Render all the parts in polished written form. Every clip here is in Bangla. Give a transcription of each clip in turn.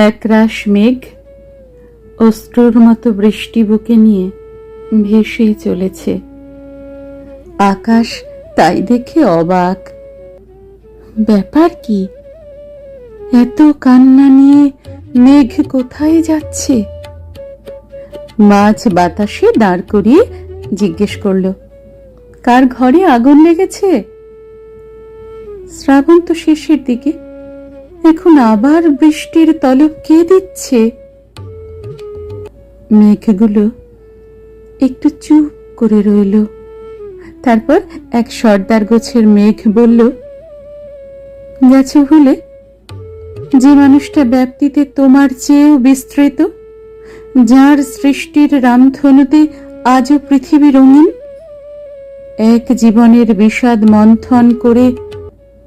একরাশ মেঘ অশ্রুর মতো বৃষ্টি বুকে নিয়ে ভেসে চলেছে। আকাশ তাই দেখে অবাক। ব্যাপার কি? এত কান্না নিয়ে মেঘ কোথায় যাচ্ছে? মাঝ বাতাসে দাঁড় করিয়ে জিজ্ঞেস করল, কার ঘরে আগুন লেগেছে? শ্রাবণ তো শেষের দিকে, এখন আবার বৃষ্টির তলব কে দিচ্ছে? মেঘগুলো একটু চুপ করে রইল। তারপর এক সর্দার গোছের মেঘ বলল, গেছো ভুলে? যে মানুষটা ব্যাপ্তিতে তোমার চেয়েও বিস্তৃত, যার সৃষ্টির রামধনুতে আজও পৃথিবী রঙিন, এক জীবনের বিষাদ মন্থন করে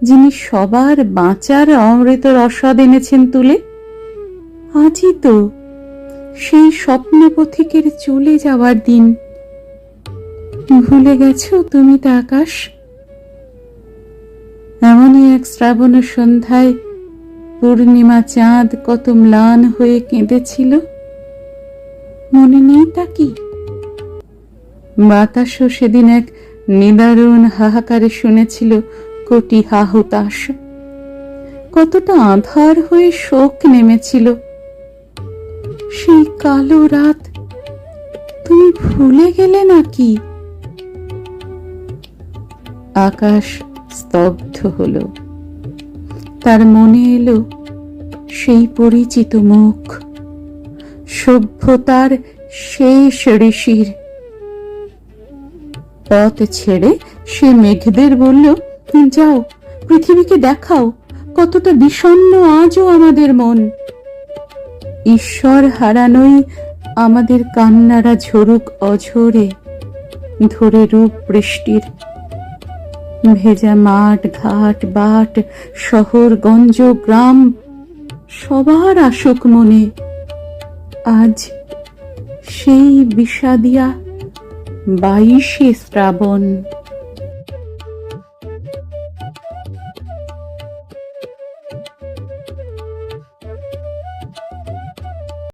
যিনি সবার বাঁচার অমৃত রসদ এনেছেন তুলে, আজই তো সেই স্বপ্ন পথিকের চলে যাওয়ার দিন। ভুলে গেছো তুমি তা আকাশ? এমনই এক শ্রাবণ সন্ধ্যায় পূর্ণিমা চাঁদ কত ম্লান হয়ে কেঁদেছিল, মনে নেই তা কি? বাতাসও সেদিন এক নিদারুণ হাহাকারে শুনেছিল কোটি হাহুতাশ। কতটা আঁধার হয়ে শোক নেমেছিল। সেই কালো রাত তুমি ভুলে গেলে নাকি? আকাশ স্তব্ধ হলো। তার মনে এলো সেই পরিচিত মুখ, সভ্যতার শেষ ঋষির। পথ ছেড়ে সে মেঘদের বলল, যাও, পৃথিবীকে দেখাও কতটা বিষণ্ণ আজও আমাদের মন। ঈশ্বর হারানোই আমাদের কান্নারা ঝরুক অঝরে, ধরে রূপ বৃষ্টির। ভেজা মাঠ, ঘাট, বাট, শহর, গঞ্জ, গ্রাম, সবার আসুক মনে আজ সেই বিষাদিয়া 22শে শ্রাবণ।